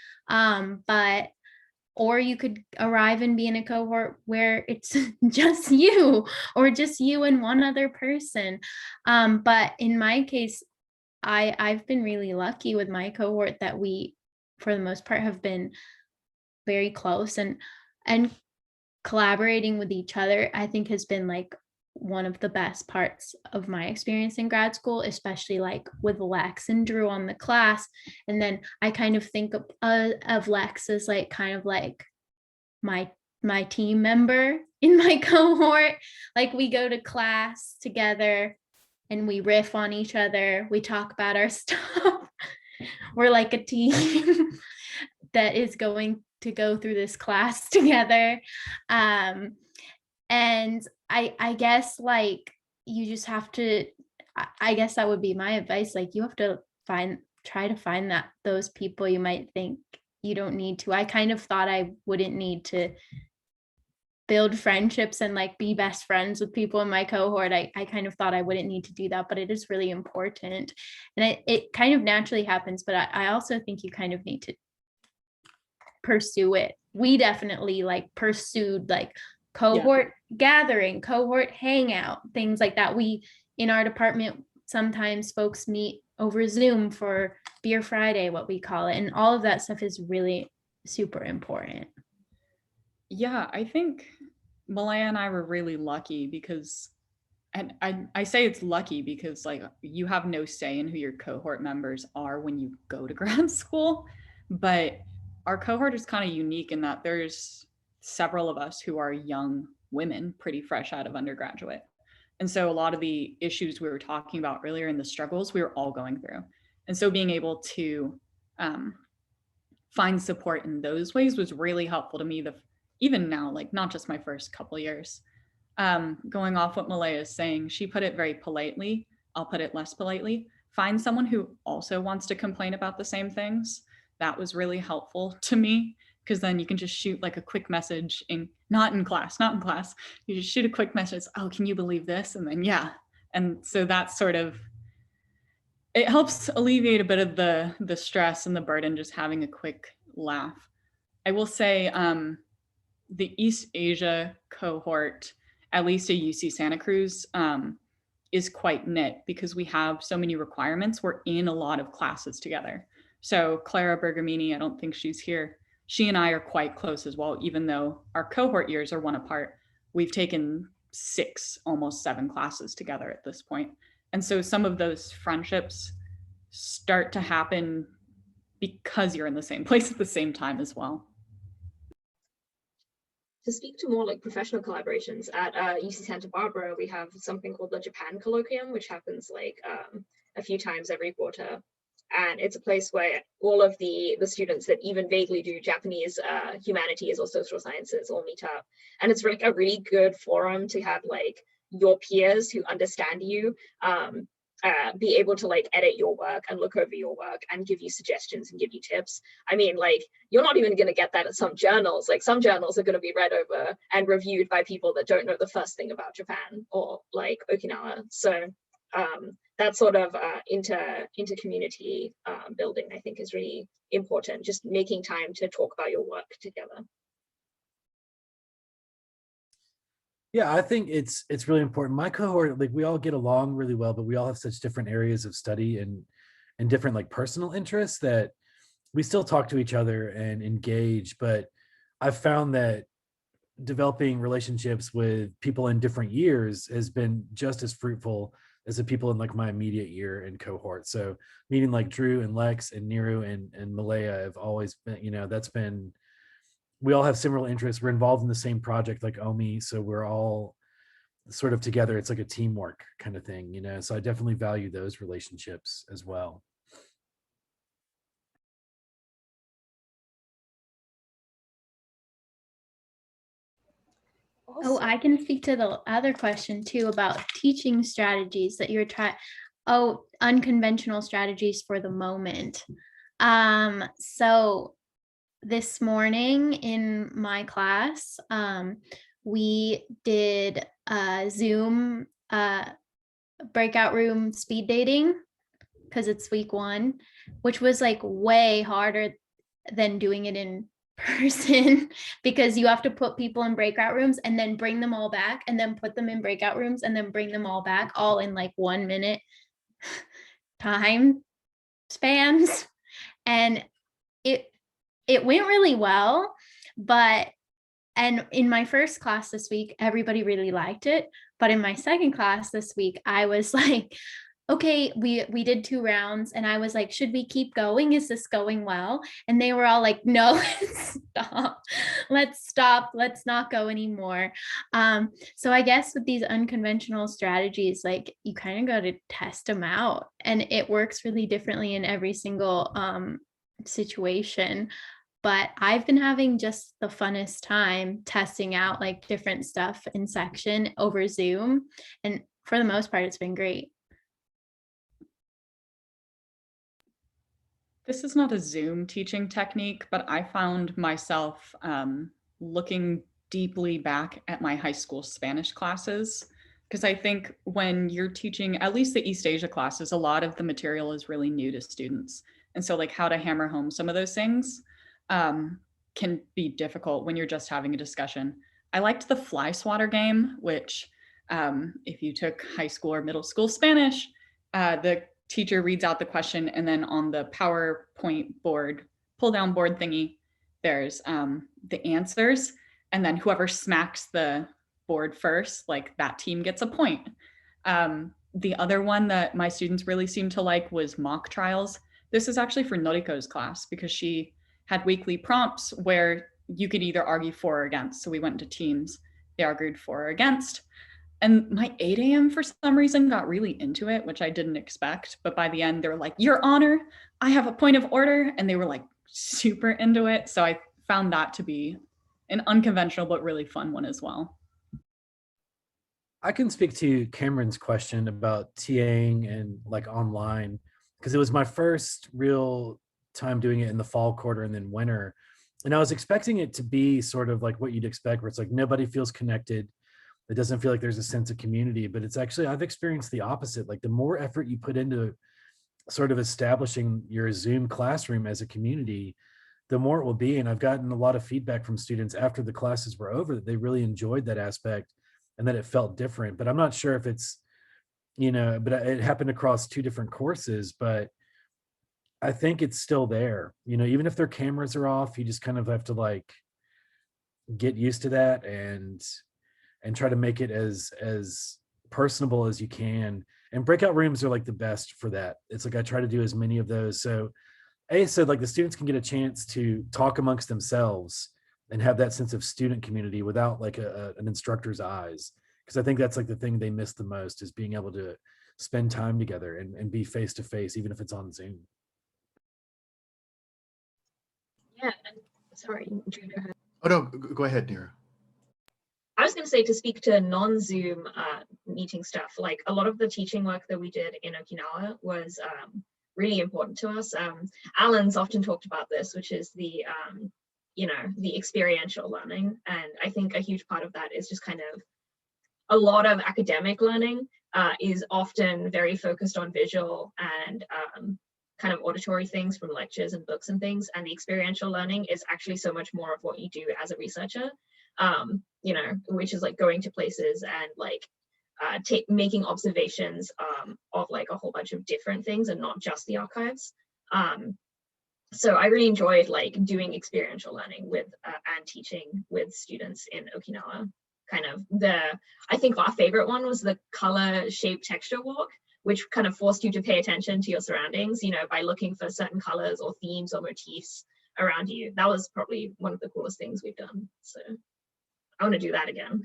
or you could arrive and be in a cohort where it's just you, or just you and one other person. But in my case, I've been really lucky with my cohort that we, for the most part, have been very close, and collaborating with each other, I think, has been like one of the best parts of my experience in grad school, especially like with Lex and Drew on the class. And then I kind of think of Lex as like kind of like my team member in my cohort. Like we go to class together and we riff on each other. We talk about our stuff. We're like a team that is going to go through this class together. And I guess like you just have to, I guess that would be my advice. Like you have to try to find those people you might think you don't need to. I kind of thought I wouldn't need to build friendships and like be best friends with people in my cohort. I kind of thought I wouldn't need to do that, but it is really important. And it kind of naturally happens, but I also think you kind of need to pursue it. We definitely like pursued like cohort gathering, cohort hangout, things like that. We, in our department, sometimes folks meet over Zoom for Beer Friday, what we call it. And all of that stuff is really super important. Yeah, I think Meleia and I were really lucky because, and I say it's lucky because like you have no say in who your cohort members are when you go to grad school, but our cohort is kind of unique in that there's several of us who are young women, pretty fresh out of undergraduate. And so a lot of the issues we were talking about earlier and the struggles we were all going through. And so being able to find support in those ways was really helpful to me, even now, like not just my first couple years. Going off what Meleia is saying, she put it very politely. I'll put it less politely. Find someone who also wants to complain about the same things. That was really helpful to me, because then you can just shoot like a quick message not in class. You just shoot a quick message. Oh, can you believe this? And then, yeah. And so that's sort of, it helps alleviate a bit of the stress and the burden, just having a quick laugh. I will say the East Asia cohort, at least at UC Santa Cruz, is quite knit because we have so many requirements. We're in a lot of classes together. So Clara Bergamini, I don't think she's here. She and I are quite close as well, even though our cohort years are one apart. We've taken 6, almost 7 classes together at this point. And so some of those friendships start to happen because you're in the same place at the same time as well. To speak to more like professional collaborations, at UC Santa Barbara, we have something called the Japan Colloquium, which happens like a few times every quarter. And it's a place where all of the students that even vaguely do Japanese humanities or social sciences all meet up. And it's like a really good forum to have like your peers who understand you be able to like edit your work and look over your work and give you suggestions and give you tips. I mean, like, you're not even going to get that at some journals. Like, some journals are going to be read over and reviewed by people that don't know the first thing about Japan or like Okinawa. So that sort of inter-community building, I think, is really important. Just making time to talk about your work together. Yeah, I think it's really important. My cohort, like, we all get along really well, but we all have such different areas of study and different like personal interests that we still talk to each other and engage. But I've found that developing relationships with people in different years has been just as fruitful as the people in like my immediate year and cohort. So meeting like Drew and Lex and Niru and Meleia have always been, you know, that's been, we all have similar interests. We're involved in the same project like OMI. So we're all sort of together. It's like a teamwork kind of thing, you know? So I definitely value those relationships as well. Oh, I can speak to the other question too about teaching strategies that you're trying. Oh, unconventional strategies for the moment. So this morning in my class, we did Zoom breakout room speed dating because it's week 1, which was like way harder than doing it in person because you have to put people in breakout rooms and then bring them all back and then put them in breakout rooms and then bring them all back all in like 1 minute time spans. And it went really well, and in my first class this week, everybody really liked it. But in my second class this week, I was like, okay, we did 2 rounds and I was like, should we keep going? Is this going well? And they were all like, no, let's stop. Let's not go anymore. So I guess with these unconventional strategies, like, you kind of got to test them out, and it works really differently in every single situation. But I've been having just the funnest time testing out like different stuff in section over Zoom. And for the most part, it's been great. This is not a Zoom teaching technique, but I found myself looking deeply back at my high school Spanish classes, because I think when you're teaching, at least the East Asia classes, a lot of the material is really new to students. And so like how to hammer home some of those things can be difficult when you're just having a discussion. I liked the fly swatter game, which if you took high school or middle school Spanish, the teacher reads out the question, and then on the PowerPoint board, pull down board thingy, there's the answers, and then whoever smacks the board first, like that team gets a point. The other one that my students really seemed to like was mock trials. This is actually for Noriko's class because she had weekly prompts where you could either argue for or against. So we went into teams, they argued for or against. And my 8 a.m. for some reason got really into it, which I didn't expect. But by the end, they were like, Your Honor, I have a point of order. And they were like super into it. So I found that to be an unconventional but really fun one as well. I can speak to Cameron's question about TAing and like online, because it was my first real time doing it in the fall quarter and then winter. And I was expecting it to be sort of like what you'd expect, where it's like nobody feels connected. It doesn't feel like there's a sense of community, but it's actually, I've experienced the opposite. Like the more effort you put into sort of establishing your Zoom classroom as a community, the more it will be. And I've gotten a lot of feedback from students after the classes were over that they really enjoyed that aspect and that it felt different. But I'm not sure if it's, you know, but it happened across 2 different courses, but I think it's still there. You know, even if their cameras are off, you just kind of have to like get used to that and try to make it as personable as you can. And breakout rooms are like the best for that. It's like I try to do as many of those. So said like the students can get a chance to talk amongst themselves and have that sense of student community without like an instructor's eyes. Because I think that's like the thing they miss the most, is being able to spend time together and be face to face, even if it's on Zoom. Yeah, sorry, Drew, go ahead. Oh no, go ahead, Nira. I was going to say, to speak to non-Zoom meeting stuff, like a lot of the teaching work that we did in Okinawa was really important to us. Alan's often talked about this, which is the, the experiential learning. And I think a huge part of that is just kind of a lot of academic learning is often very focused on visual and kind of auditory things from lectures and books and things. And the experiential learning is actually so much more of what you do as a researcher. Which is like going to places and like making observations of like a whole bunch of different things and not just the archives. So I really enjoyed like doing experiential learning with and teaching with students in Okinawa. I think our favorite one was the color, shape, texture walk, which kind of forced you to pay attention to your surroundings, by looking for certain colors or themes or motifs around you. That was probably one of the coolest things we've done. So I want to do that again.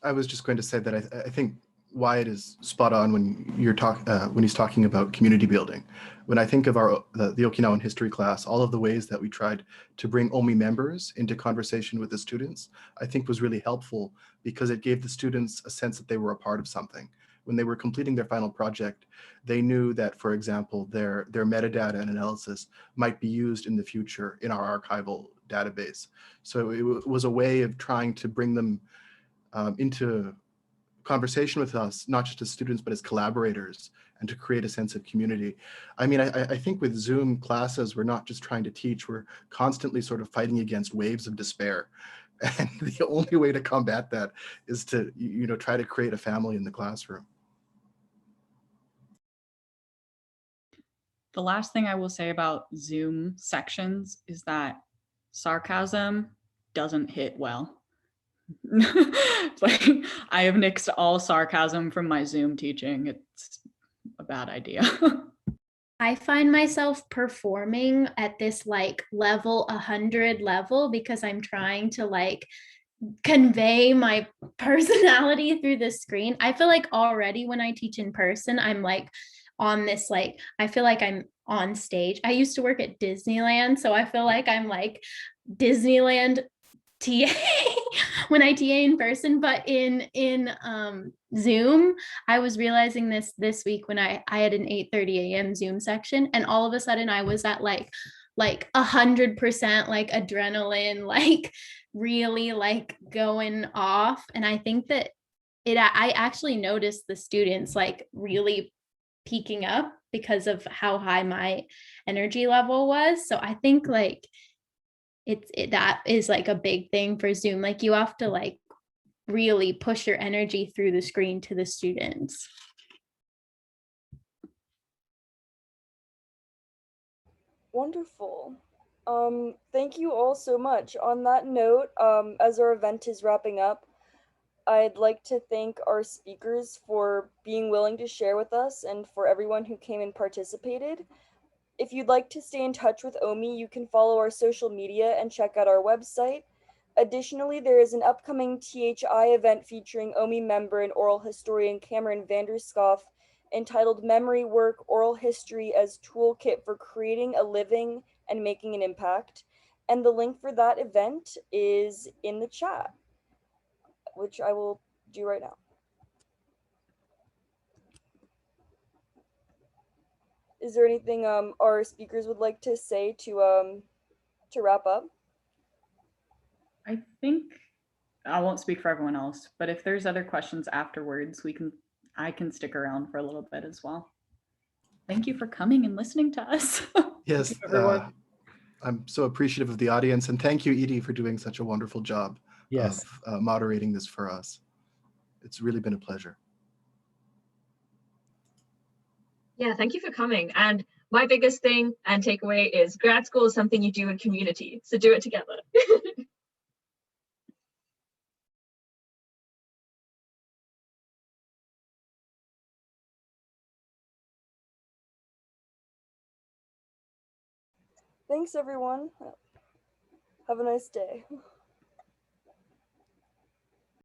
I was just going to say that I think Wyatt is spot on when he's talking about community building. When I think of the Okinawan history class, all of the ways that we tried to bring OMI members into conversation with the students, I think was really helpful because it gave the students a sense that they were a part of something. When they were completing their final project, they knew that, for example, their metadata and analysis might be used in the future in our archival database. So it was a way of trying to bring them into conversation with us, not just as students, but as collaborators, and to create a sense of community. I mean, I think with Zoom classes, we're not just trying to teach, we're constantly sort of fighting against waves of despair. And the only way to combat that is to, try to create a family in the classroom. The last thing I will say about Zoom sections is that sarcasm doesn't hit well. Like, I have nixed all sarcasm from my Zoom teaching. It's a bad idea. I find myself performing at this like level 100 level because I'm trying to like convey my personality through the screen. I feel like already when I teach in person, I'm like on this, like, I feel like I'm on stage. I used to work at Disneyland, so I feel like I'm like Disneyland TA when I TA in person, but in Zoom, I was realizing this week when I had an 8:30 a.m. Zoom section, and all of a sudden I was at like 100% like adrenaline, like really like going off. And I think that I actually noticed the students like really peaking up because of how high my energy level was. So I think like that is like a big thing for Zoom. Like you have to like really push your energy through the screen to the students. Wonderful. Thank you all so much. On that note, as our event is wrapping up, I'd like to thank our speakers for being willing to share with us and for everyone who came and participated. If you'd like to stay in touch with OMI, you can follow our social media and check out our website. Additionally, there is an upcoming THI event featuring OMI member and oral historian Cameron Vanderskoff entitled Memory Work Oral History as Toolkit for Creating a Living and Making an Impact. And the link for that event is in the chat, which I will do right now. Is there anything our speakers would like to say to wrap up? I think I won't speak for everyone else, but if there's other questions afterwards, I can stick around for a little bit as well. Thank you for coming and listening to us. Yes, everyone. I'm so appreciative of the audience, and thank you, Edie, for doing such a wonderful job Yes. of moderating this for us. It's really been a pleasure. Yeah, thank you for coming. And my biggest thing and takeaway is grad school is something you do in community, so do it together. Thanks, everyone. Have a nice day.